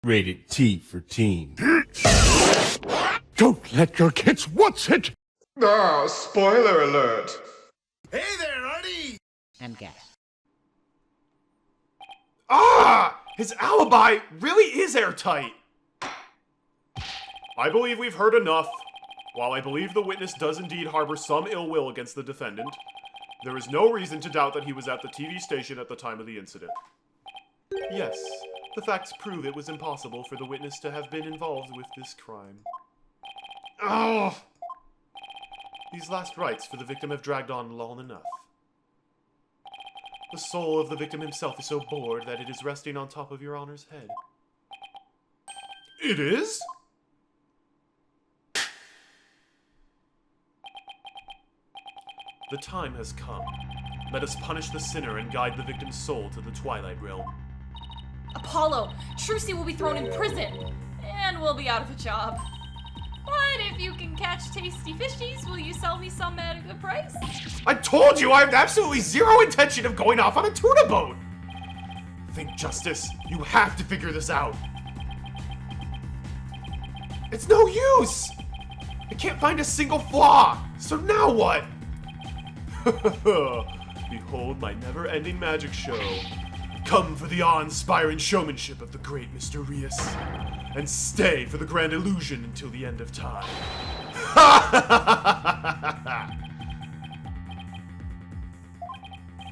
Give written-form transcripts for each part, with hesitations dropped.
Rated T for teen. Don't let your kids watch it! Ah, spoiler alert. Hey there, Artie! And gas. Ah! His alibi really is airtight! I believe we've heard enough. While I believe the witness does indeed harbor some ill will against the defendant, there is no reason to doubt that he was at the TV station at the time of the incident. Yes, the facts prove it was impossible for the witness to have been involved with this crime. Oh! These last rites for the victim have dragged on long enough. The soul of the victim himself is so bored that it is resting on top of your Honor's head. It is? The time has come. Let us punish the sinner and guide the victim's soul to the Twilight Realm. Apollo, Trucy will be thrown in prison, and we'll be out of a job. But if you can catch tasty fishies, will you sell me some at a good price? I told you I have absolutely zero intention of going off on a tuna boat! Think Justice, you have to figure this out. It's no use! I can't find a single flaw, so now what? Behold my never-ending magic show. Come for the awe-inspiring showmanship of the great Mr. Reus, and stay for the grand illusion until the end of time.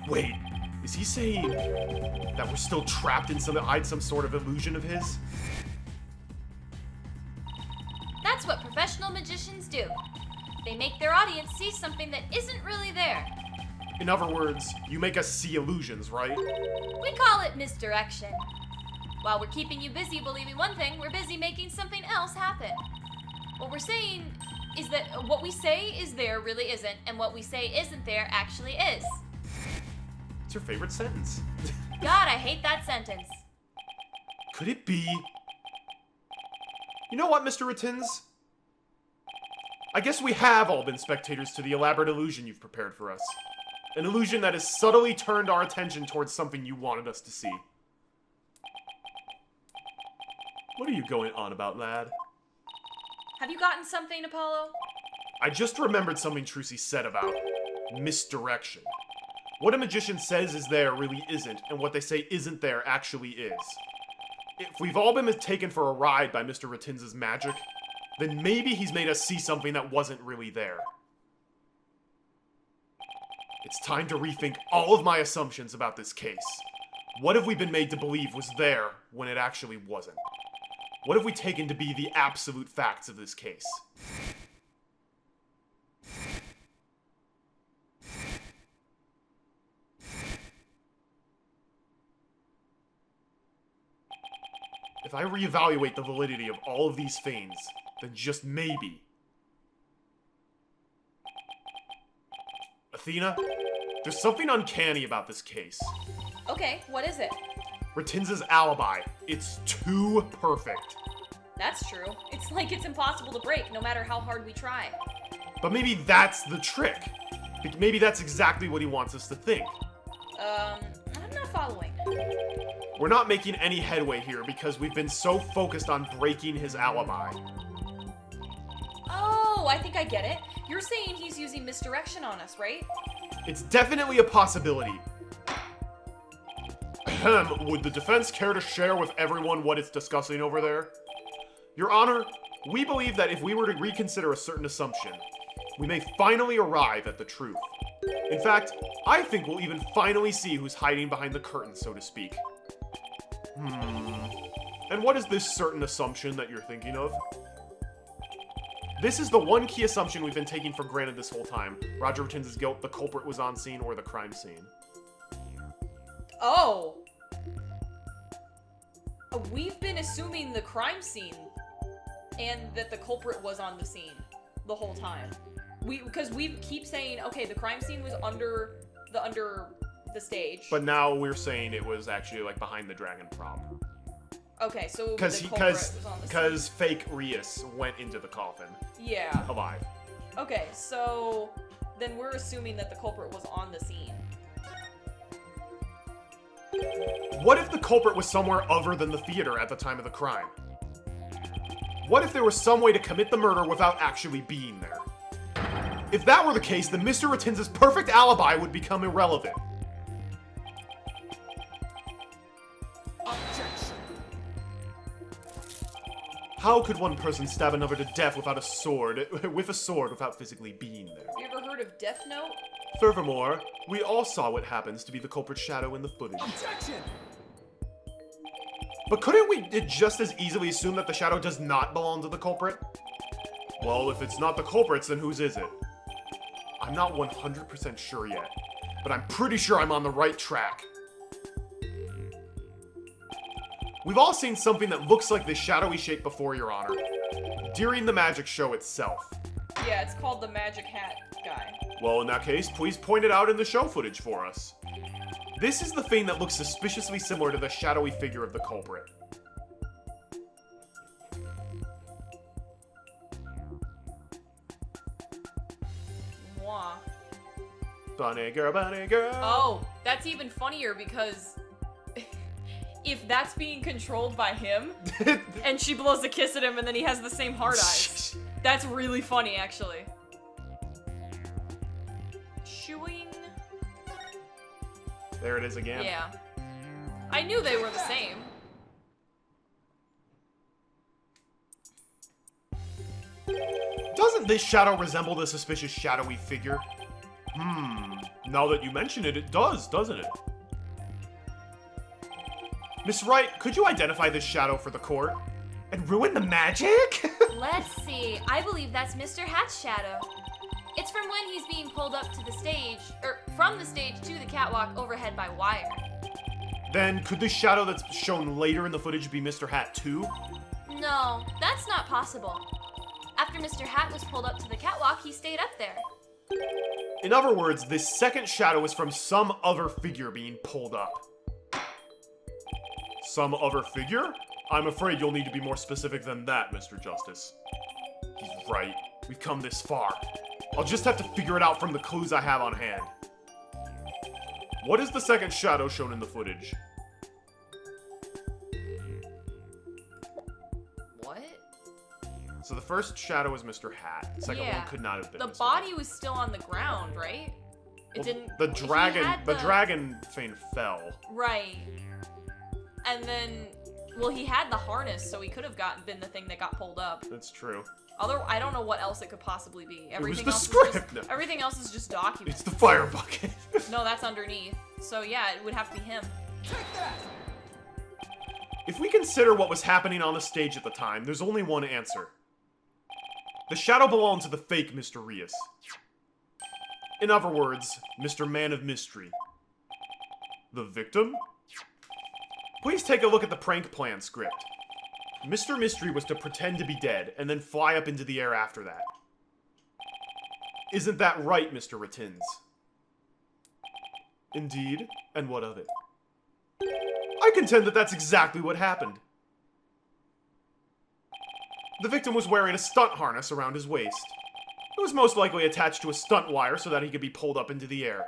Wait, is he saying that we're still trapped in some sort of illusion of his? That's what professional magicians do. They make their audience see something that isn't really there. In other words, you make us see illusions, right? We call it misdirection. While we're keeping you busy believing one thing, we're busy making something else happen. What we're saying is that what we say is there really isn't, and what we say isn't there actually is. What's your favorite sentence? God, I hate that sentence. Could it be... You know what, Mr. Rittins? I guess we have all been spectators to the elaborate illusion you've prepared for us. An illusion that has subtly turned our attention towards something you wanted us to see. What are you going on about, lad? Have you gotten something, Apollo? I just remembered something Trucy said about misdirection. What a magician says is there really isn't, and what they say isn't there actually is. If we've all been taken for a ride by Mr. Rittins' magic, then maybe he's made us see something that wasn't really there. It's time to rethink all of my assumptions about this case. What have we been made to believe was there when it actually wasn't? What have we taken to be the absolute facts of this case? If I reevaluate the validity of all of these feigns, then just maybe... Athena, there's something uncanny about this case. Okay, what is it? Rittins' alibi. It's too perfect. That's true. It's like it's impossible to break, no matter how hard we try. But maybe that's the trick. Maybe that's exactly what he wants us to think. I'm not following. We're not making any headway here because we've been so focused on breaking his alibi. Oh, I think I get it. You're saying he's using misdirection on us, right? It's definitely a possibility. Ahem, would the defense care to share with everyone what it's discussing over there? Your Honor, we believe that if we were to reconsider a certain assumption, we may finally arrive at the truth. In fact, I think we'll even finally see who's hiding behind the curtain, so to speak. And what is this certain assumption that you're thinking of? This is the one key assumption we've been taking for granted this whole time. Roger Rittins' guilt, the culprit was on scene, or the crime scene. Oh! We've been assuming the crime scene, and that the culprit was on the scene the whole time. Because we keep saying, okay, the crime scene was under the stage. But now we're saying it was actually like behind the dragon prop. Okay, so because fake Reus went into the coffin. Yeah. Alive. Okay, so then we're assuming that the culprit was on the scene. What if the culprit was somewhere other than the theater at the time of the crime? What if there was some way to commit the murder without actually being there? If that were the case, then Mr. Rattin's perfect alibi would become irrelevant. Objection. How could one person stab another to death without a sword, without physically being there? You ever heard of Death Note? Furthermore, we all saw what happens to be the culprit's shadow in the footage. Objection. But couldn't we just as easily assume that the shadow does not belong to the culprit? Well, if it's not the culprit's, then whose is it? I'm not 100% sure yet, but I'm pretty sure I'm on the right track. We've all seen something that looks like this shadowy shape before, Your Honor, during the magic show itself. Yeah, it's called the Magic Hat guy. Well, in that case, please point it out in the show footage for us. This is the thing that looks suspiciously similar to the shadowy figure of the culprit. Mwah. Bunny girl, bunny girl. Oh, that's even funnier because if that's being controlled by him and she blows a kiss at him and then he has the same hard eyes, that's really funny actually. Chewing. There it is again. Yeah. I knew they were the same. Doesn't this shadow resemble the suspicious shadowy figure? Now that you mention it, it does, doesn't it? Miss Wright, could you identify this shadow for the court? And ruin the magic? Let's see. I believe that's Mr. Hat's shadow. It's from when he's being pulled up to the stage, or from the stage to the catwalk overhead by wire. Then could this shadow that's shown later in the footage be Mr. Hat too? No, that's not possible. After Mr. Hat was pulled up to the catwalk, he stayed up there. In other words, this second shadow is from some other figure being pulled up. Some other figure? I'm afraid you'll need to be more specific than that, Mr. Justice. He's right. We've come this far. I'll just have to figure it out from the clues I have on hand. What is the second shadow shown in the footage? What? So the first shadow is Mr. Hat. The second one could not have been The Mr. body Hat. was still on the ground, right? It Well, didn't. The he dragon, had the dragon thing fell. Right. And then, well, he had the harness, so he could have been the thing that got pulled up. That's true. I don't know what else it could possibly be. Everything the else script! Is just, everything else is just documented. It's the fire bucket. No, that's underneath. So yeah, it would have to be him. If we consider what was happening on the stage at the time, there's only one answer. The shadow belonged to the fake Mr. Reus. In other words, Mr. Man of Mystery. The victim? Please take a look at the prank plan script. Mr. Mystery was to pretend to be dead, and then fly up into the air after that. Isn't that right, Mr. Rattins? Indeed, and what of it? I contend that that's exactly what happened. The victim was wearing a stunt harness around his waist. It was most likely attached to a stunt wire so that he could be pulled up into the air.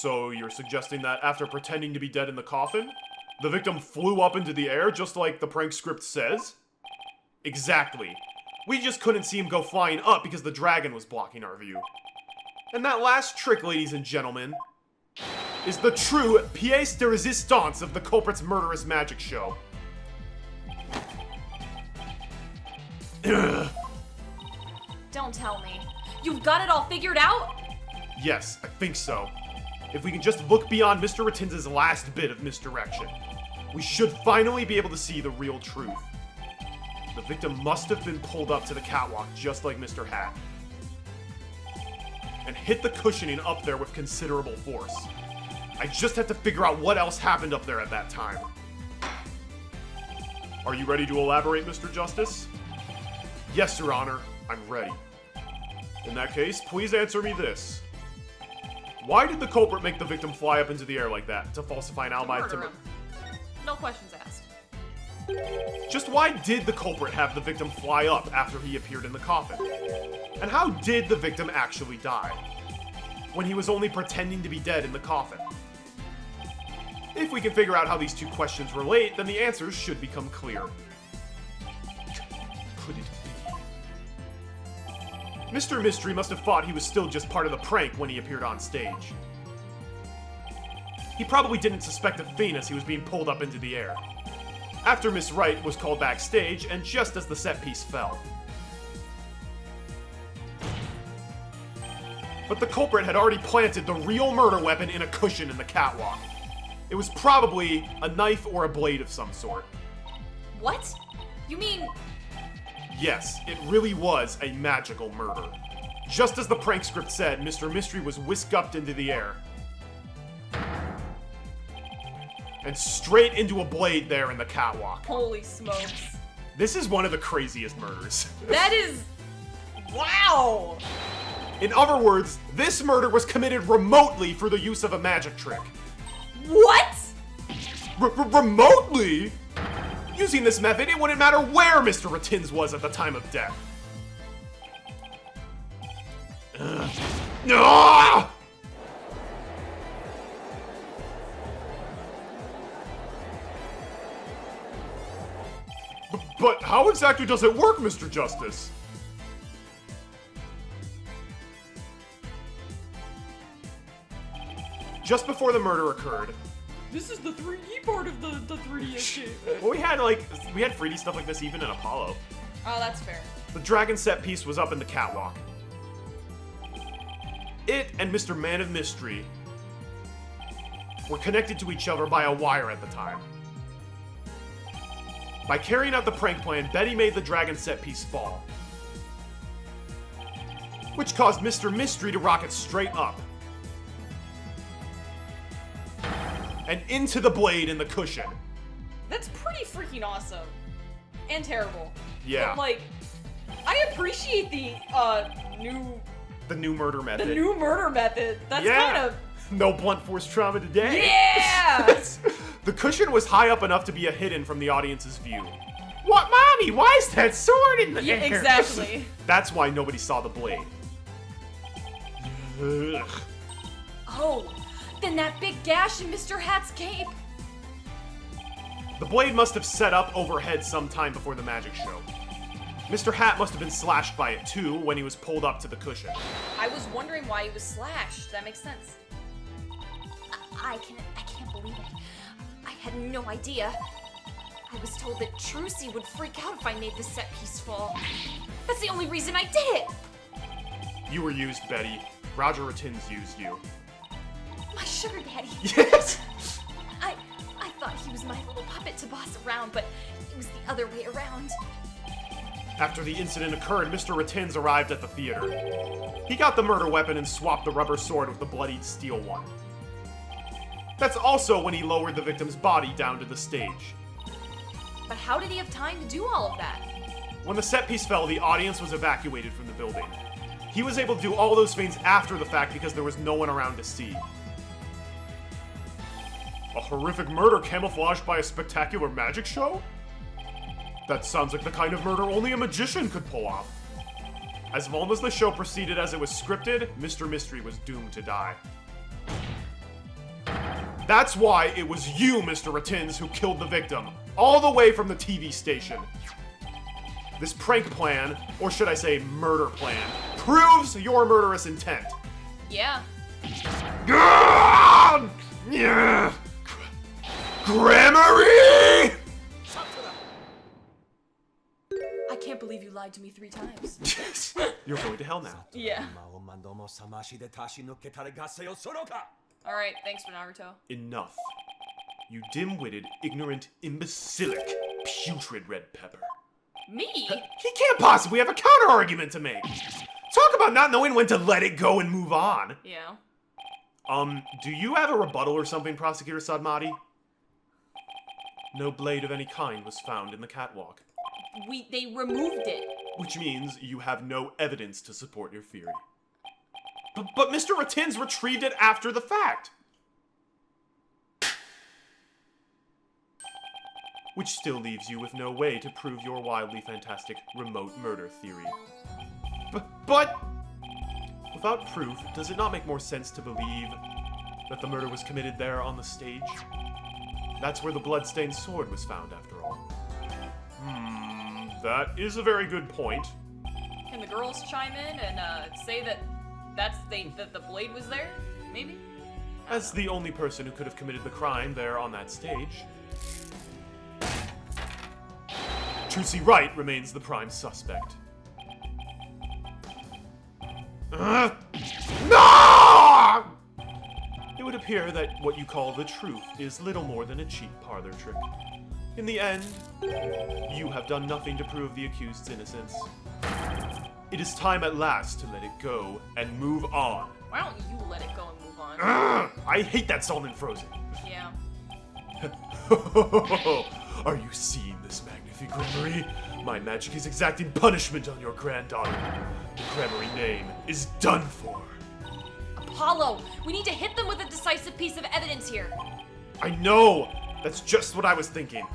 So you're suggesting that after pretending to be dead in the coffin, the victim flew up into the air just like the prank script says? Exactly. We just couldn't see him go flying up because the dragon was blocking our view. And that last trick, ladies and gentlemen, is the true pièce de résistance of the culprit's murderous magic show. Ugh. Don't tell me. You've got it all figured out? Yes, I think so. If we can just look beyond Mr. Rattins' last bit of misdirection, we should finally be able to see the real truth. The victim must have been pulled up to the catwalk just like Mr. Hat, and hit the cushioning up there with considerable force. I just have to figure out what else happened up there at that time. Are you ready to elaborate, Mr. Justice? Yes, Your Honor, I'm ready. In that case, please answer me this. Why did the culprit make the victim fly up into the air like that? To falsify an alibi? Murder him. No questions asked. Just why did the culprit have the victim fly up after he appeared in the coffin? And how did the victim actually die? When he was only pretending to be dead in the coffin? If we can figure out how these two questions relate, then the answers should become clear. Could it be? Mr. Mystery must have thought he was still just part of the prank when he appeared on stage. He probably didn't suspect a thing as he was being pulled up into the air. After Miss Wright was called backstage, and just as the set piece fell. But the culprit had already planted the real murder weapon in a cushion in the catwalk. It was probably a knife or a blade of some sort. What? You mean... Yes, it really was a magical murder. Just as the prank script said, Mr. Mystery was whisked up into the air. And straight into a blade there in the catwalk. Holy smokes. This is one of the craziest murders. That is... Wow! In other words, this murder was committed remotely through the use of a magic trick. What? Remotely? Using this method, it wouldn't matter where Mr. Ratins was at the time of death. No! But how exactly does it work, Mr. Justice? Just before the murder occurred, This is the 3D part of the 3D game. well, we had 3D stuff like this even in Apollo. Oh, that's fair. The dragon set piece was up in the catwalk. It and Mr. Man of Mystery were connected to each other by a wire at the time. By carrying out the prank plan, Betty made the dragon set piece fall, which caused Mr. Mystery to rocket straight up and into the blade in the cushion. That's pretty freaking awesome. And terrible. Yeah. But, like, I appreciate the new murder method. new murder method. That's Yeah. kind of... No blunt force trauma today. Yeah! The cushion was high up enough to be hidden from the audience's view. What, Mommy? Why is that sword in the Yeah, air? exactly. That's why nobody saw the blade. Ugh. Oh, then that big gash in Mr. Hat's cape. The blade must have set up overhead sometime before the magic show. Mr. Hat must have been slashed by it too when he was pulled up to the cushion. I was wondering why he was slashed. That makes sense. I can't believe it. I had no idea. I was told that Trucy would freak out if I made the set piece fall. That's the only reason I did it. You were used, Betty. Roger Ratins used you. My sugar daddy. Yes! I thought he was my little puppet to boss around, but it was the other way around. After the incident occurred, Mr. Ratins arrived at the theater. He got the murder weapon and swapped the rubber sword with the bloodied steel one. That's also when he lowered the victim's body down to the stage. But how did he have time to do all of that? When the set piece fell, the audience was evacuated from the building. He was able to do all those things after the fact because there was no one around to see. A horrific murder camouflaged by a spectacular magic show? That sounds like the kind of murder only a magician could pull off. As long as the show proceeded as it was scripted, Mr. Mystery was doomed to die. That's why it was you, Mr. Ratins, who killed the victim, all the way from the TV station. This prank plan, or should I say murder plan, proves your murderous intent. Yeah. Gramarye! I can't believe you lied to me 3 times. Yes. You're going to hell now. Yeah. Alright, thanks for Naruto. Enough. You dim-witted, ignorant, imbecilic, putrid red pepper. Me? He can't possibly have a counter-argument to make. Talk about not knowing when to let it go and move on. Yeah. Do you have a rebuttal or something, Prosecutor Sadmati? No blade of any kind was found in the catwalk. They removed it. Which means you have no evidence to support your theory. But Mr. Ratins retrieved it after the fact. Which still leaves you with no way to prove your wildly fantastic remote murder theory. But without proof, does it not make more sense to believe that the murder was committed there on the stage? That's where the bloodstained sword was found, after all. That is a very good point. Can the girls chime in and say that that the blade was there? Maybe? As the only person who could have committed the crime there on that stage. Trucy Wright remains the prime suspect. No! It would appear that what you call the truth is little more than a cheap parlor trick. In the end, you have done nothing to prove the accused's innocence. It is time at last to let it go and move on. Why don't you let it go and move on? I hate that Salmon Frozen. Yeah. Are you seeing this magnific Grammary? My magic is exacting punishment on your granddaughter. The Grammary name is done for. Apollo, we need to hit them with a decisive piece of evidence here. I know! That's just what I was thinking.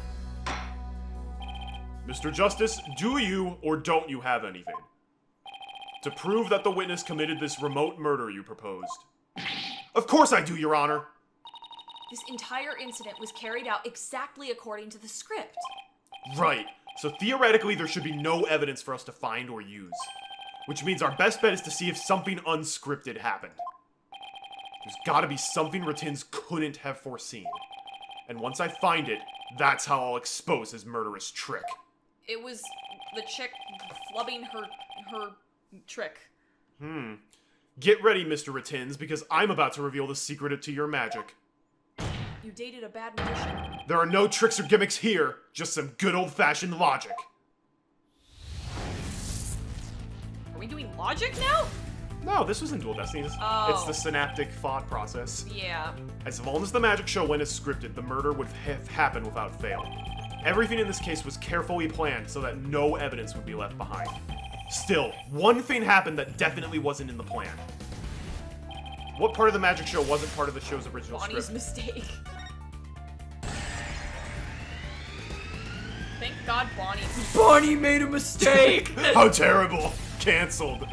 Mr. Justice, do you or don't you have anything to prove that the witness committed this remote murder you proposed? Of course I do, Your Honor. This entire incident was carried out exactly according to the script. Right. So theoretically, there should be no evidence for us to find or use. Which means our best bet is to see if something unscripted happened. There's gotta be something Ratins couldn't have foreseen. And once I find it, that's how I'll expose his murderous trick. It was the chick flubbing her trick. Get ready, Mr. Ratins, because I'm about to reveal the secret to your magic. You dated a bad magician. There are no tricks or gimmicks here, just some good old-fashioned logic. Are we doing logic now? No, this was in Dual Destinies. Oh. It's the synaptic thought process. Yeah. As long as the magic show went as scripted, the murder would have happened without fail. Everything in this case was carefully planned so that no evidence would be left behind. Still, one thing happened that definitely wasn't in the plan. What part of the magic show wasn't part of the show's original Bonnie's script? mistake. Thank God Bonnie made a mistake! How terrible! Cancelled.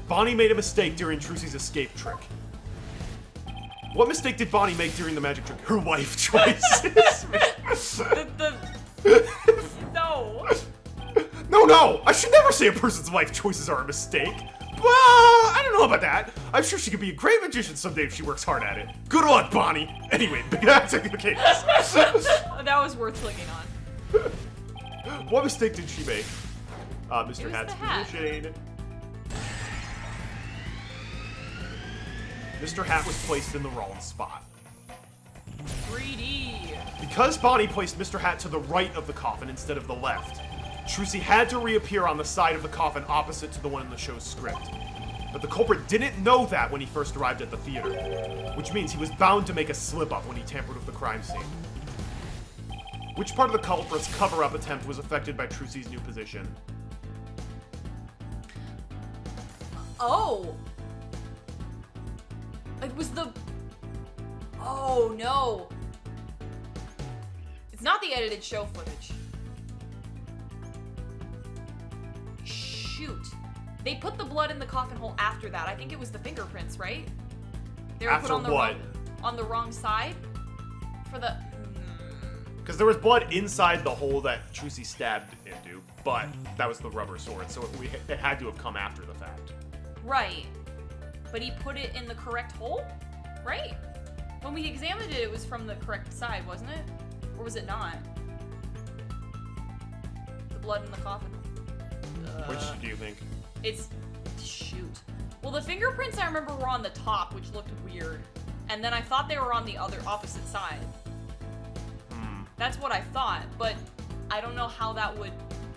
Bonnie made a mistake during Trucy's escape trick. What mistake did Bonnie make during the magic trick? Her life choices. No! No! I should never say a person's life choices are a mistake. Well, I don't know about that. I'm sure she could be a great magician someday if she works hard at it. Good luck, Bonnie. Anyway, back to the case. That was worth clicking on. What mistake did she make? Mr. It was Hat's the hat. position. Mr. Hat was placed in the wrong spot. 3D. Because Bonnie placed Mr. Hat to the right of the coffin instead of the left, Trucy had to reappear on the side of the coffin opposite to the one in the show's script. But the culprit didn't know that when he first arrived at the theater, which means he was bound to make a slip-up when he tampered with the crime scene. Which part of the culprit's cover-up attempt was affected by Trucy's new position? Oh! It was the... Oh, no. It's not the edited show footage. Shoot. They put the blood in the coffin hole after that. I think it was the fingerprints, right? They were After put on the what? on the wrong side for the... Because there was blood inside the hole that Trucy stabbed into, but that was the rubber sword, so it had to have come after the fact. Right. But he put it in the correct hole? Right? When we examined it, it was from the correct side, wasn't it? Or was it not? The blood in the coffin. Which do you think? It's... shoot. Well, the fingerprints I remember were on the top, which looked weird. And then I thought they were on the other opposite side. That's what I thought, but I don't know how that would...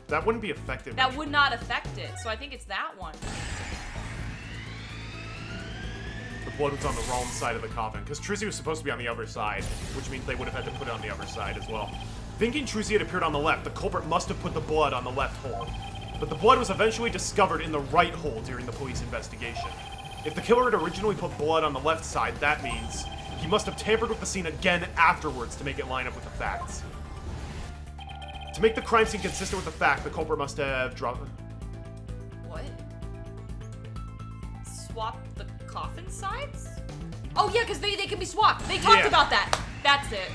That wouldn't be effective. That would not affect it, so I think it's that one. The blood was on the wrong side of the coffin, because Trucy was supposed to be on the other side, which means they would have had to put it on the other side as well. Thinking Trucy had appeared on the left, the culprit must have put the blood on the left hole. But the blood was eventually discovered in the right hole during the police investigation. If the killer had originally put blood on the left side, that means he must have tampered with the scene again afterwards to make it line up with the facts. To make the crime scene consistent with the fact, the culprit must have dropped... What? Swap the coffin sides? Oh yeah, because they can be swapped. They talked Yeah. about that. That's it.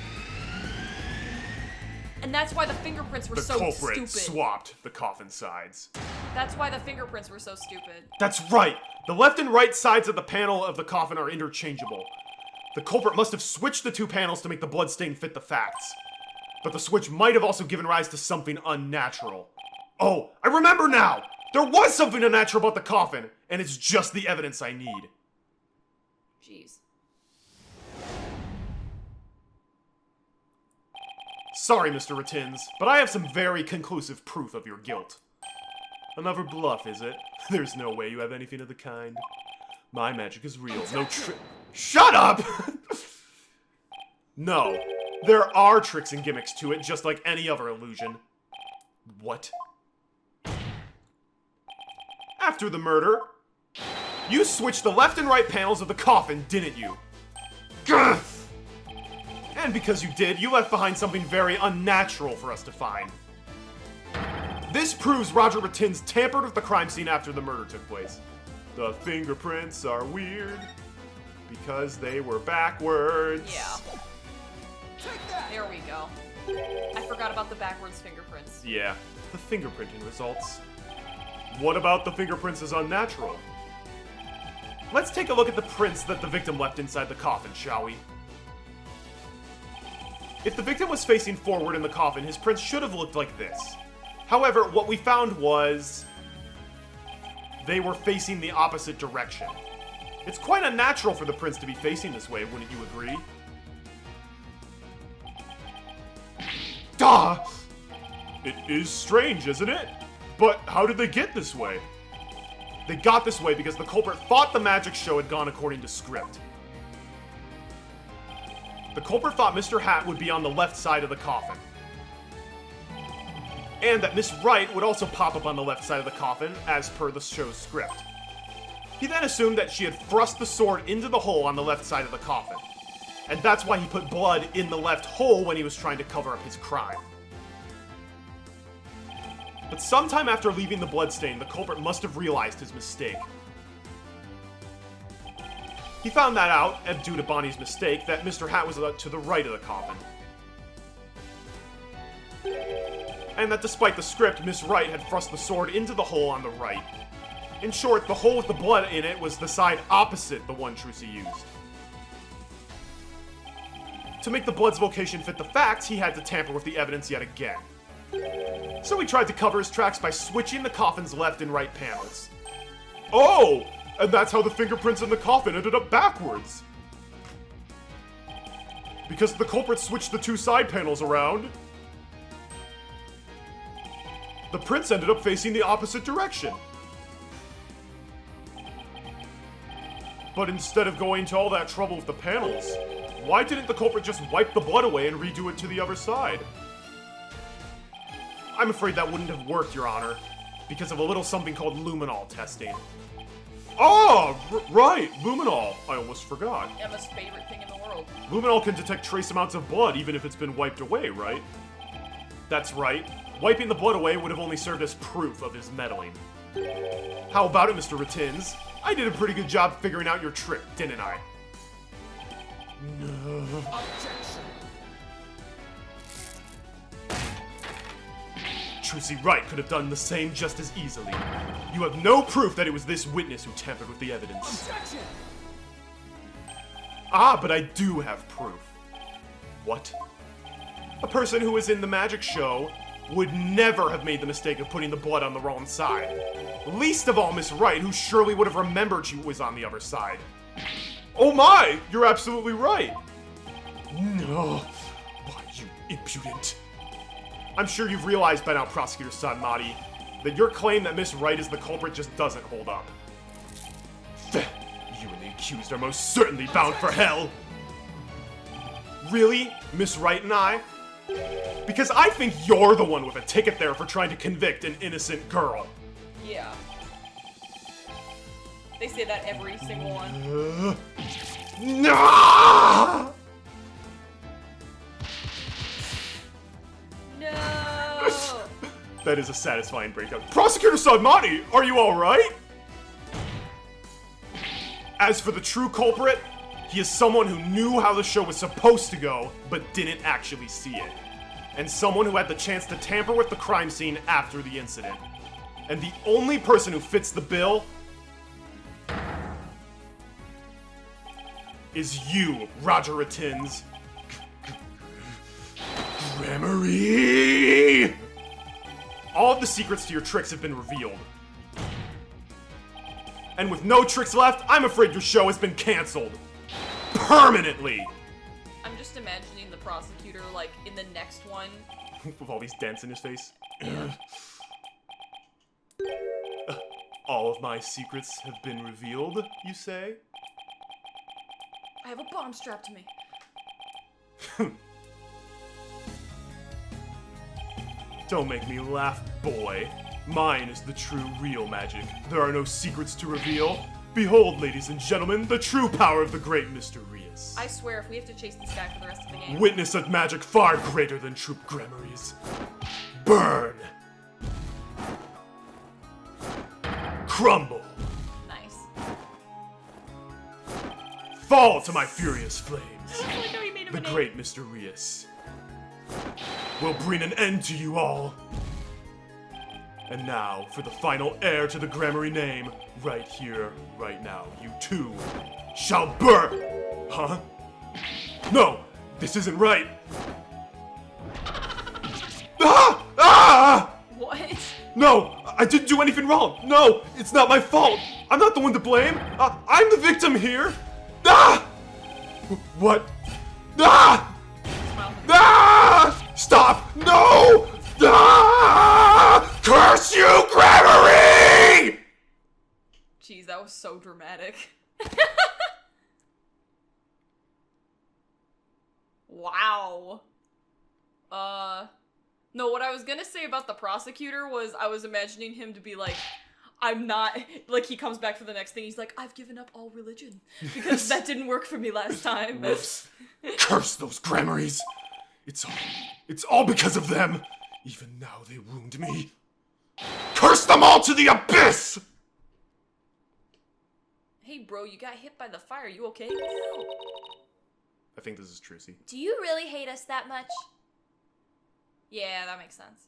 And that's why the fingerprints were The so culprit stupid. swapped the coffin sides. That's why the fingerprints were so stupid. That's right! The left and right sides of the panel of the coffin are interchangeable. The culprit must have switched the two panels to make the bloodstain fit the facts. But the switch might have also given rise to something unnatural. Oh, I remember now! There was something unnatural about the coffin, and it's just the evidence I need. Jeez. Sorry, Mr. Ratins, but I have some very conclusive proof of your guilt. Another bluff, is it? There's no way you have anything of the kind. My magic is real. No trick. Shut up! No. There are tricks and gimmicks to it, just like any other illusion. What? After the murder, you switched the left and right panels of the coffin, didn't you? Gah! And because you did, you left behind something very unnatural for us to find. This proves Roger Ratins tampered with the crime scene after the murder took place. The fingerprints are weird because they were backwards. Yeah. There we go. I forgot about the backwards fingerprints. Yeah, the fingerprinting results. What about the fingerprints as unnatural? Let's take a look at the prints that the victim left inside the coffin, shall we? If the victim was facing forward in the coffin, his prints should have looked like this. However, what we found was they were facing the opposite direction. It's quite unnatural for the prints to be facing this way, wouldn't you agree? Duh! It is strange, isn't it? But how did they get this way? They got this way because the culprit thought the magic show had gone according to script. The culprit thought Mr. Hat would be on the left side of the coffin. And that Miss Wright would also pop up on the left side of the coffin, as per the show's script. He then assumed that she had thrust the sword into the hole on the left side of the coffin. And that's why he put blood in the left hole when he was trying to cover up his crime. But sometime after leaving the bloodstain, the culprit must have realized his mistake. He found that out, and due to Bonnie's mistake, that Mr. Hat was to the right of the coffin. And that despite the script, Miss Wright had thrust the sword into the hole on the right. In short, the hole with the blood in it was the side opposite the one Trucy used. To make the blood's location fit the facts, he had to tamper with the evidence yet again. So he tried to cover his tracks by switching the coffin's left and right panels. Oh! And that's how the fingerprints in the coffin ended up backwards! Because the culprit switched the two side panels around, the prints ended up facing the opposite direction. But instead of going to all that trouble with the panels, why didn't the culprit just wipe the blood away and redo it to the other side? I'm afraid that wouldn't have worked, Your Honor, because of a little something called luminol testing. Oh, right, luminol. I almost forgot. Emma's favorite thing in the world. Luminol can detect trace amounts of blood even if it's been wiped away, right? That's right. Wiping the blood away would have only served as proof of his meddling. How about it, Mr. Ratins? I did a pretty good job figuring out your trick, didn't I? No. Objection. Trucy Wright could have done the same just as easily. You have no proof that it was this witness who tampered with the evidence. Objection. Ah, but I do have proof. What? A person who was in the magic show would never have made the mistake of putting the blood on the wrong side. Least of all Miss Wright, who surely would have remembered she was on the other side. Oh my! You're absolutely right! No. Why, you impudent. I'm sure you've realized by now, Prosecutor Sanmati, that your claim that Miss Wright is the culprit just doesn't hold up. You and the accused are most certainly bound for hell! Really? Miss Wright and I? Because I think you're the one with a ticket there for trying to convict an innocent girl. Yeah. They say that every single one. No! No! That is a satisfying breakdown. Prosecutor Sanmati, are you alright? As for the true culprit, he is someone who knew how the show was supposed to go, but didn't actually see it. and someone who had the chance to tamper with the crime scene after the incident. And the only person who fits the bill is you, Roger Ratins. Gramarye! All of the secrets to your tricks have been revealed. And with no tricks left, I'm afraid your show has been canceled. Permanently! I'm just imagining the prosecutor, like, in the next one. With all these dents in his face. All of my secrets have been revealed, you say? I have a bomb strapped to me. Don't make me laugh, boy. Mine is the true, real magic. There are no secrets to reveal. Behold, ladies and gentlemen, the true power of the great Mr. Reus. I swear, if we have to chase this guy for the rest of the game. Witness a magic far greater than Troop Gramarye's. Burn! Crumble! Nice. Fall to my furious flames. I like how he made him The a name. great Mr. Reus will bring an end to you all. And now, for the final heir to the Gramarye name, right here, right now, you too shall burn! Huh? No! This isn't right! Ah! Ah! What? No! I didn't do anything wrong! No! It's not my fault! I'm not the one to blame! I'm the victim here! Ah! What? Ah! Ah! Stop! No! Ah! Curse you, Gramarye! Jeez, that was so dramatic. Wow. No, what I was gonna say about the prosecutor was I was imagining him to be like, I'm not, like he comes back for the next thing, he's like, I've given up all religion because that didn't work for me last time. Curse those Gramaryes! It's all because of them! Even now they wound me. Curse them all to the abyss! Hey bro, you got hit by the fire, you okay? I think this is Trucy. Do you really hate us that much? Yeah, that makes sense.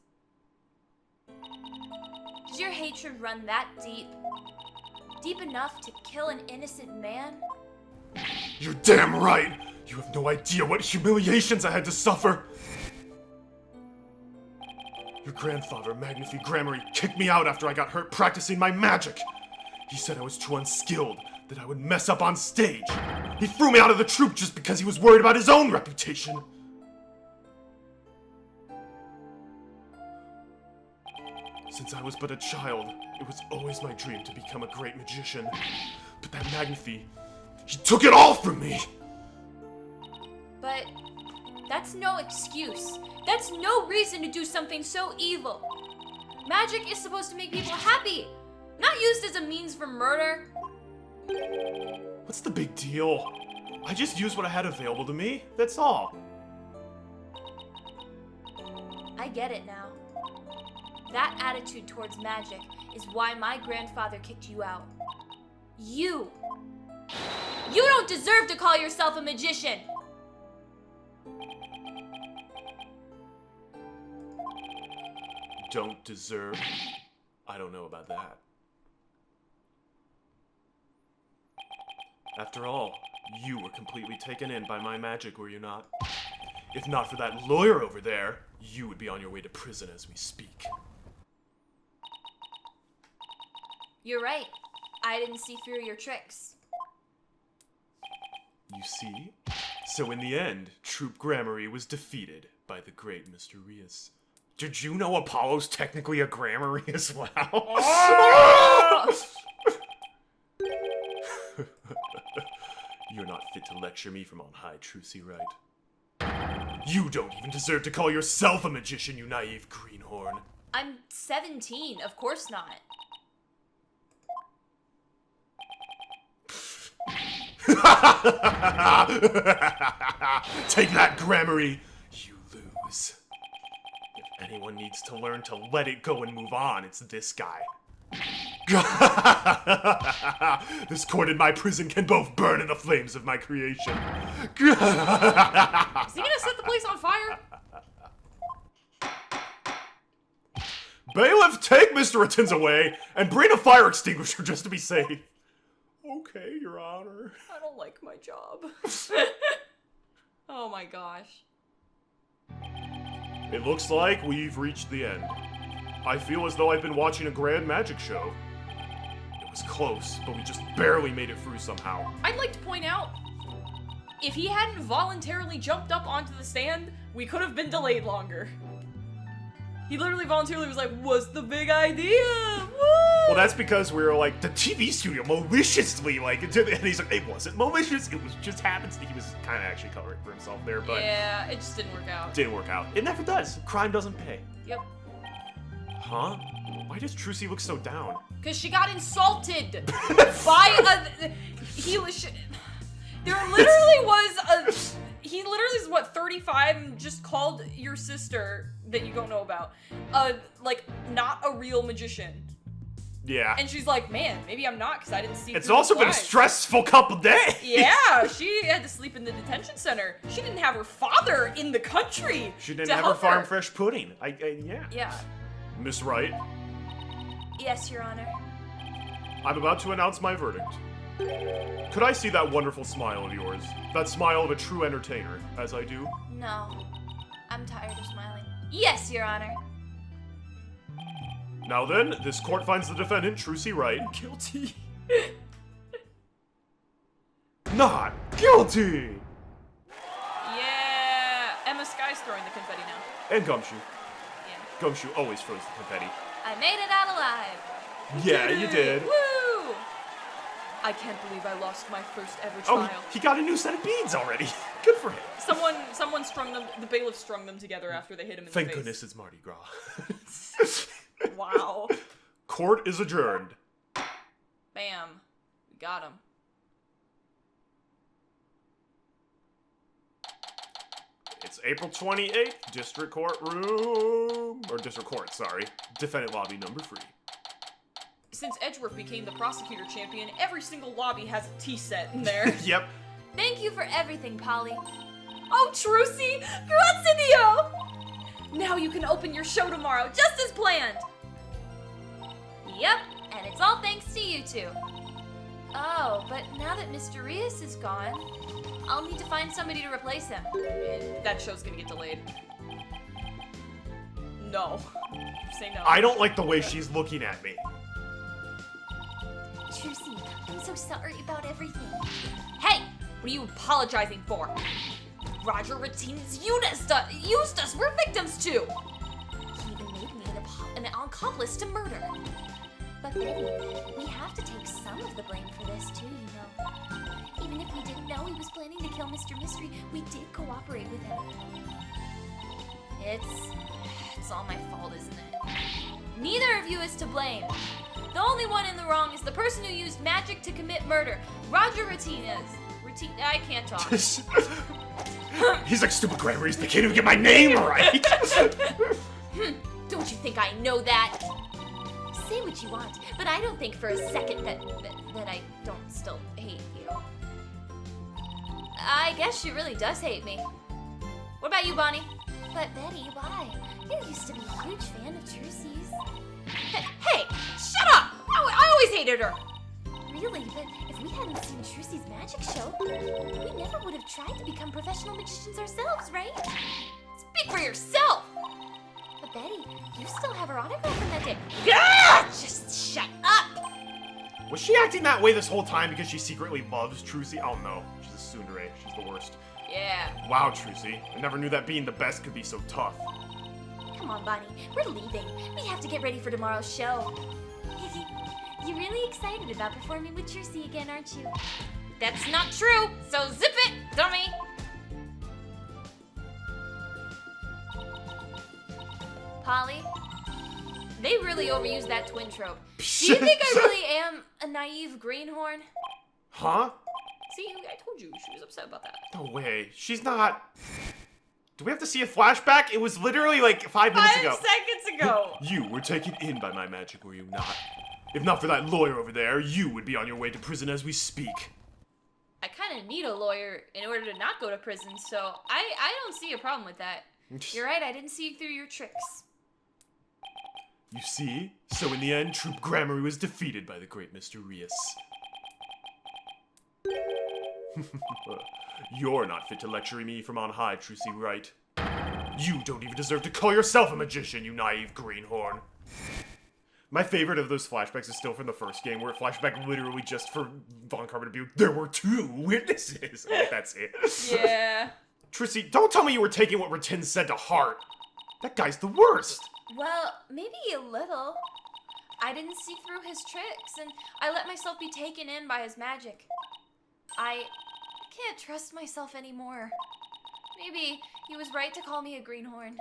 Does your hatred run that deep? Deep enough to kill an innocent man? You're damn right! You have no idea what humiliations I had to suffer! Your grandfather, Magnifi Gramarye, kicked me out after I got hurt practicing my magic! He said I was too unskilled, that I would mess up on stage. He threw me out of the troupe just because he was worried about his own reputation. Since I was but a child, it was always my dream to become a great magician. But that Magnifi, he took it all from me! But that's no excuse. That's no reason to do something so evil. Magic is supposed to make people happy, not used as a means for murder. What's the big deal? I just used what I had available to me, that's all. I get it now. That attitude towards magic is why my grandfather kicked you out. You don't deserve to call yourself a magician! Don't deserve? I don't know about that. After all, you were completely taken in by my magic, were you not? If not for that lawyer over there, you would be on your way to prison as we speak. You're right. I didn't see through your tricks. You see? So in the end, Troop Gramarye was defeated by the great Mr. Reus. Did you know Apollo's technically a Gramarye as well? You're not fit to lecture me from on high, Trucy, right? You don't even deserve to call yourself a magician, you naive greenhorn. I'm 17, of course not. Take that, Gramarye! You lose. If anyone needs to learn to let it go and move on, it's this guy. This court and my prison can both burn in the flames of my creation. Is he gonna set the place on fire? Bailiff, take Mr. Rittens away and bring a fire extinguisher just to be safe. Okay, Your Honor. I don't like my job. Oh my gosh. It looks like we've reached the end. I feel as though I've been watching a grand magic show. It was close, but we just barely made it through somehow. I'd like to point out, if he hadn't voluntarily jumped up onto the stand, we could have been delayed longer. He literally voluntarily was like, what's the big idea? Woo! Well, that's because we were like, the TV studio maliciously, like, and he's like, it wasn't malicious, it was just happens. He was kind of actually covering for himself there, but Yeah, it just didn't work out. didn't work out. It never does. Crime doesn't pay. Yep. Huh? Why does Trucy look so down? Because she got insulted by a... There literally was a... He literally is, what, 35 and just called your sister that you don't know about, like, not a real magician. Yeah. And she's like, man, maybe I'm not because I didn't see It's through also the been a lies." stressful couple days. Yeah, she had to sleep in the detention center. She didn't have her father in the country. She didn't to have her help farm fresh pudding. Yeah. Yeah. Miss Wright, Yes, Your Honor. I'm about to announce my verdict. Could I see that wonderful smile of yours? That smile of a true entertainer, as I do? No. I'm tired of smiling. Yes, Your Honor. Now then, this court finds the defendant, Trucy Wright, Guilty. not guilty! Yeah. Emma Sky's throwing the confetti now. And Gumshoe. Yeah. Gumshoe always throws the confetti. I made it out alive. Yeah, you did. Woo! I can't believe I lost my first ever trial. Oh, he got a new set of beads already. Good for him. Someone strung them, the bailiff strung them together after they hit him in Thank the face. goodness it's Mardi Gras. Wow. Court is adjourned. Bam. We got him. It's April 28th, District Court Room... Or District Court, sorry. Defendant Lobby number 3. Since Edgeworth became the prosecutor champion, every single lobby has a tea set in there. Yep. Thank you for everything, Polly. Oh, Trucy! Grazie Dio! Now you can open your show tomorrow, just as planned! Yep, and it's all thanks to you two. Oh, but now that Mr. Reus is gone, I'll need to find somebody to replace him. That show's gonna get delayed. No. Say no. I don't like the way she's looking at me. Trucy, I'm so sorry about everything. Hey! What are you apologizing for? Roger Rattin's used us! We're victims too! He even made me an accomplice to murder. But Betty, we have to take some of the blame for this too, you know. Even if we didn't know he was planning to kill Mr. Mystery, we did cooperate with him. It's all my fault, isn't it? Neither of you is to blame. The only one in the wrong is the person who used magic to commit murder. Roger Rattin is. I can't talk. He's like, stupid grammars, they can't even get my name right! Don't you think I know that? Say what you want, but I don't think for a second that I don't still hate you. I guess she really does hate me. What about you, Bonnie? But Betty, why? You used to be a huge fan of Trucy's. Hey! Shut up! I always hated her! Really, but if we hadn't seen Trucy's magic show, we never would have tried to become professional magicians ourselves, right? Speak for yourself! But Betty, you still have her autograph from that day. Ah! Just shut up! Was she acting that way this whole time because she secretly loves Trucy? Oh no, she's a tsundere. She's the worst. Yeah. Wow, Trucy. I never knew that being the best could be so tough. Come on, Bonnie. We're leaving. We have to get ready for tomorrow's show. You're really excited about performing with Trucy again, aren't you? That's not true, so zip it, dummy! Polly, they really overused that twin trope. Do you think I really am a naive greenhorn? Huh? See, I told you she was upset about that. No way. She's not... Do we have to see a flashback? It was literally like 5 minutes ago. 5 seconds ago! You were taken in by my magic, were you not? If not for that lawyer over there, you would be on your way to prison as we speak. I kind of need a lawyer in order to not go to prison, so I don't see a problem with that. You're right, I didn't see through your tricks. You see? So in the end, Troop Gramarye was defeated by the great Mr. Reus. You're not fit to lecture me from on high, Trucy Wright. You don't even deserve to call yourself a magician, you naive greenhorn. My favorite of those flashbacks is still from the first game, where it flashback literally just for Von Karma to be like, there were 2 witnesses. Like, that's it. Yeah. Trissy, don't tell me you were taking what Ratin said to heart. That guy's the worst. Well, maybe a little. I didn't see through his tricks, and I let myself be taken in by his magic. I can't trust myself anymore. Maybe he was right to call me a greenhorn.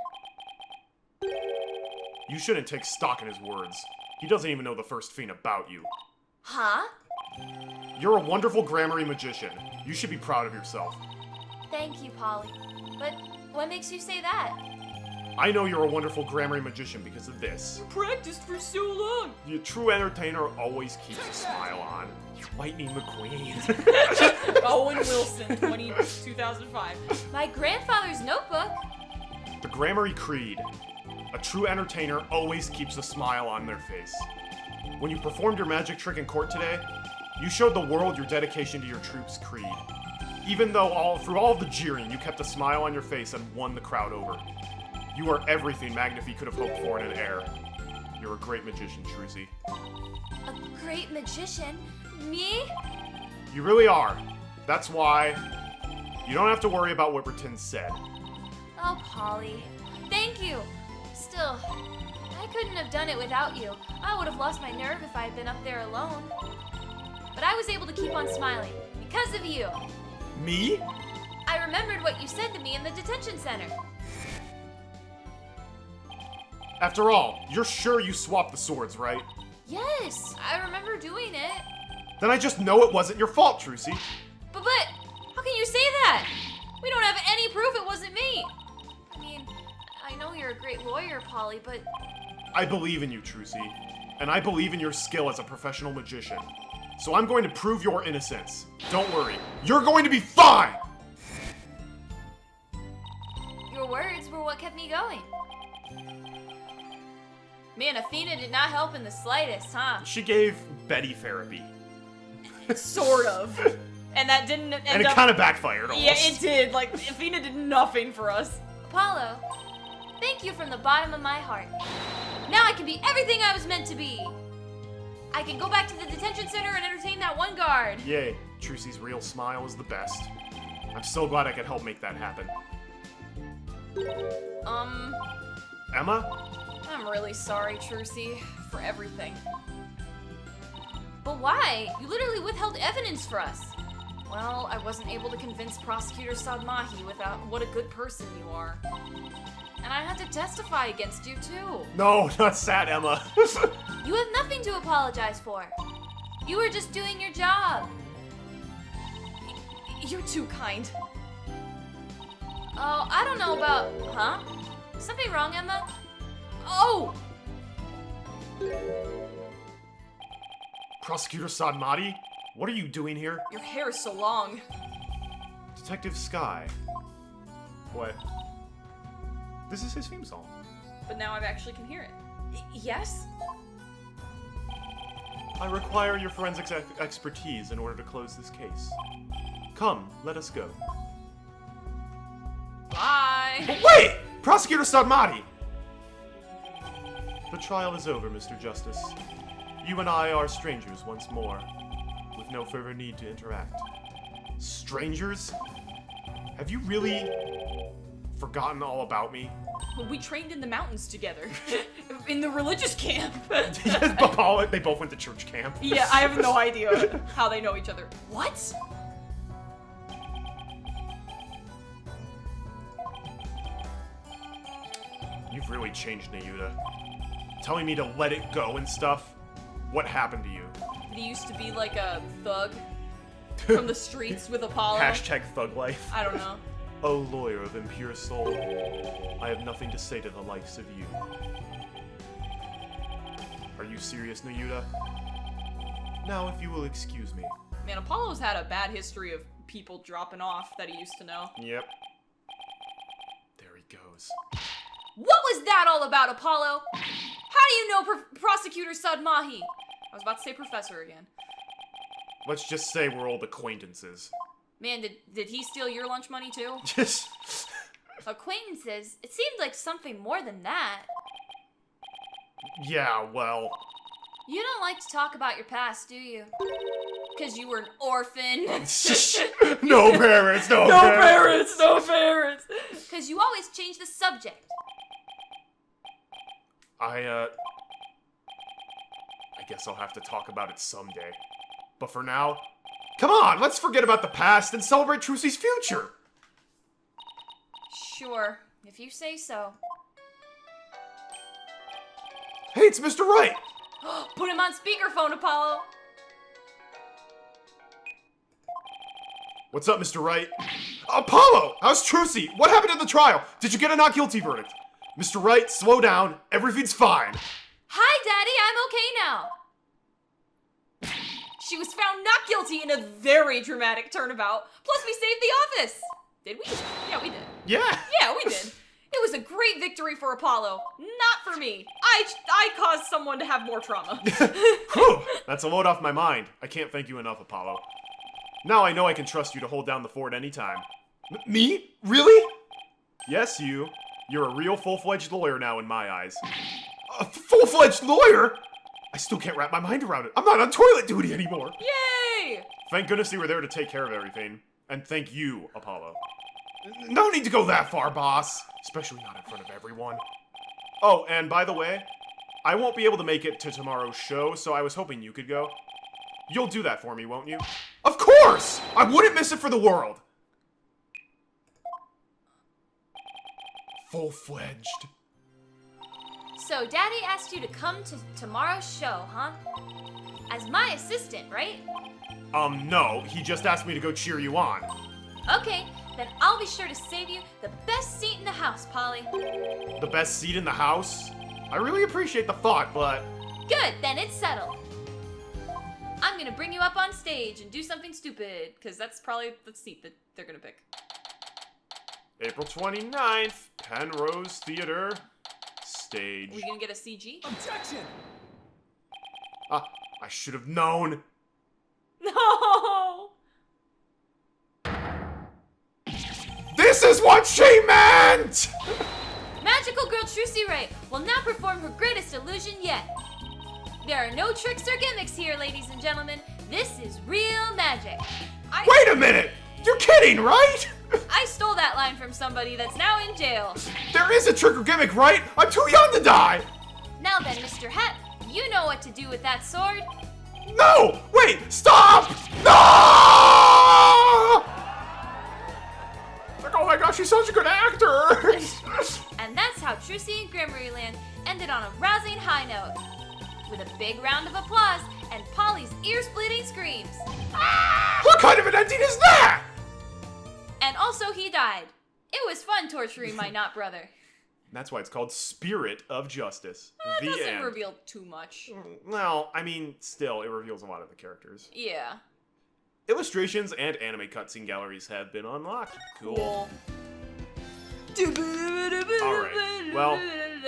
You shouldn't take stock in his words. He doesn't even know the first thing about you. Huh? You're a wonderful Gramarye magician. You should be proud of yourself. Thank you, Polly. But what makes you say that? I know you're a wonderful Gramarye magician because of this. Practiced for so long. The true entertainer always keeps a smile on. Lightning McQueen. Owen Wilson, 2005. My grandfather's notebook? The Gramarye Creed. A true entertainer always keeps a smile on their face. When you performed your magic trick in court today, you showed the world your dedication to your troop's creed. Even though through all of the jeering, you kept a smile on your face and won the crowd over. You are everything Magnifi could have hoped for in an heir. You're a great magician, Trucy. A great magician? Me? You really are. That's why you don't have to worry about what Ratin said. Oh, Polly. Thank you. Still, I couldn't have done it without you. I would have lost my nerve if I had been up there alone. But I was able to keep on smiling because of you. Me? I remembered what you said to me in the detention center. After all, you're sure you swapped the swords, right? Yes, I remember doing it. Then I just know it wasn't your fault, Trucy. But, how can you say that? We don't have any proof it wasn't me. I mean, I know you're a great lawyer, Polly, but... I believe in you, Trucy. And I believe in your skill as a professional magician. So I'm going to prove your innocence. Don't worry. You're going to be fine! Your words were what kept me going. Man, Athena did not help in the slightest, huh? She gave Betty therapy. Sort of. And that didn't end And it up... kind of backfired almost. Yeah, it did. Like, Athena did nothing for us. Apollo, thank you from the bottom of my heart. Now I can be everything I was meant to be. I can go back to the detention center and entertain that one guard. Yay, Trucy's real smile is the best. I'm so glad I could help make that happen. Emma? I'm really sorry, Trucy, for everything. But why? You literally withheld evidence for us. Well, I wasn't able to convince Prosecutor Sadmahi without what a good person you are. And I had to testify against you, too. No, not sad, Emma. You have nothing to apologize for. You were just doing your job. You're too kind. Oh, I don't know about... Huh? Something wrong, Emma? Oh! Prosecutor Sadmati? What are you doing here? Your hair is so long. Detective Sky. What? This is his theme song. But now I actually can hear it. Yes? I require your forensics expertise in order to close this case. Come, let us go. Bye! But wait! Prosecutor Sadmati! The trial is over, Mr. Justice. You and I are strangers once more, with no further need to interact. Strangers? Have you really forgotten all about me? We trained in the mountains together. In the religious camp. Yes, but they both went to church camp. Yeah, I have no idea how they know each other. What? You've really changed, Nayuta. Telling me to let it go and stuff? What happened to you? He used to be like a thug from the streets with Apollo. Hashtag thug life. I don't know. O lawyer of impure soul, I have nothing to say to the likes of you. Are you serious, Nayuta? Now, if you will excuse me. Man, Apollo's had a bad history of people dropping off that he used to know. Yep. There he goes. What was that all about, Apollo? How How do you know Prosecutor Sadmahi? I was about to say professor again. Let's just say we're old acquaintances. Man, did he steal your lunch money too? Just... Acquaintances? It seemed like something more than that. Yeah, well... You don't like to talk about your past, do you? Because you were an orphan. No parents, no No parents! parents, no parents. Because you always change the subject. I guess I'll have to talk about it someday. But for now, come on, let's forget about the past and celebrate Trucy's future! Sure, if you say so. Hey, it's Mr. Wright! Put him on speakerphone, Apollo. What's up, Mr. Wright? Apollo! How's Trucy? What happened in the trial? Did you get a not guilty verdict? Mr. Wright, slow down. Everything's fine. Hi, Daddy, I'm okay now. She was found not guilty in a very dramatic turnabout. Plus, we saved the office. Did we? Yeah, we did. Yeah. Yeah, we did. It was a great victory for Apollo. Not for me. I caused someone to have more trauma. Whew, that's a load off my mind. I can't thank you enough, Apollo. Now I know I can trust you to hold down the fort anytime. Me? Really? Yes, you. You're a real full-fledged lawyer now in my eyes. A full-fledged lawyer? I still can't wrap my mind around it. I'm not on toilet duty anymore. Yay! Thank goodness you were there to take care of everything. And thank you, Apollo. No need to go that far, boss. Especially not in front of everyone. Oh, and by the way, I won't be able to make it to tomorrow's show, so I was hoping you could go. You'll do that for me, won't you? Of course! I wouldn't miss it for the world! Full-fledged. So, Daddy asked you to come to tomorrow's show, huh? As my assistant, right? No. He just asked me to go cheer you on. Okay, then I'll be sure to save you the best seat in the house, Polly. The best seat in the house? I really appreciate the thought, but... Good, then it's settled. I'm gonna bring you up on stage and do something stupid. Because that's probably the seat that they're gonna pick. April 29th, Penrose Theater, stage. Are we gonna get a CG? Objection! Ah, I should have known. No! This is what she meant! Magical girl Trucy Wright will now perform her greatest illusion yet. There are no tricks or gimmicks here, ladies and gentlemen. This is real magic. Wait a minute! You're kidding, right? I stole that line from somebody that's now in jail. There is a trick or gimmick, right? I'm too young to die! Now then, Mr. Het, you know what to do with that sword. No! Wait! Stop! No! Like, oh my gosh, she's such a good actor! And that's how Trucy and Gramarye ended on a rousing high note. With a big round of applause and Polly's ear-splitting screams. What kind of an ending is that? And also he died. It was fun torturing my not brother. That's why it's called Spirit of Justice. That The doesn't end. reveal too much. Well, I mean, still, it reveals a lot of the characters. Yeah. Illustrations and anime cutscene galleries have been unlocked. Cool. Alright, well, we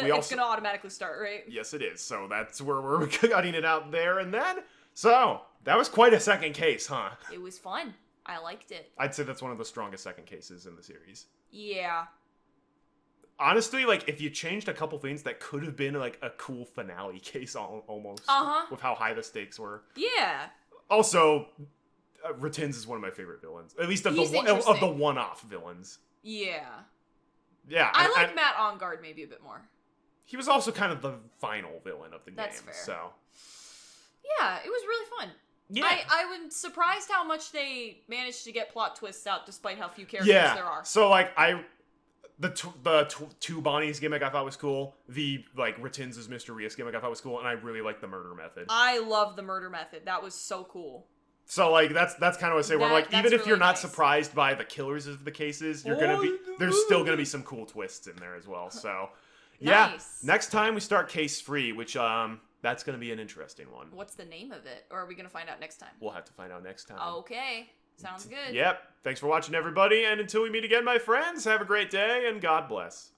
it's also... gonna automatically start, right? Yes, it is. So that's where we're cutting it out there and then. So, that was quite a second case, huh? It was fun. I liked it. I'd say that's one of the strongest second cases in the series. Yeah. Honestly, like, if you changed a couple things, that could have been, like, a cool finale case almost. Uh-huh. With how high the stakes were. Yeah. Also, Ratins is one of my favorite villains. At least of He's the interesting. one-off villains. Yeah. Yeah. I like and Matt On Guard maybe a bit more. he was also kind of the final villain of the That's game. fair. So, Yeah, it was really fun. yeah. I was surprised how much they managed to get plot twists out despite how few characters there are. So, like, the two Bonnies gimmick I thought was cool. The, like, Ratins' Mysterious gimmick I thought was cool. And I really liked the murder method. I love the murder method. That was so cool. So, like, that's kind of what I say. Where, like, That's even if you're really not nice. surprised by the killers of the cases, you're gonna be... There's still gonna be some cool twists in there as well. So, yeah. Nice. Next time we start Case 3, which, that's gonna be an interesting one. What's the name of it? Or are we going to find out next time? We'll have to find out next time. Okay. Sounds good. Yep. Thanks for watching, everybody. And until we meet again, my friends, have a great day and God bless.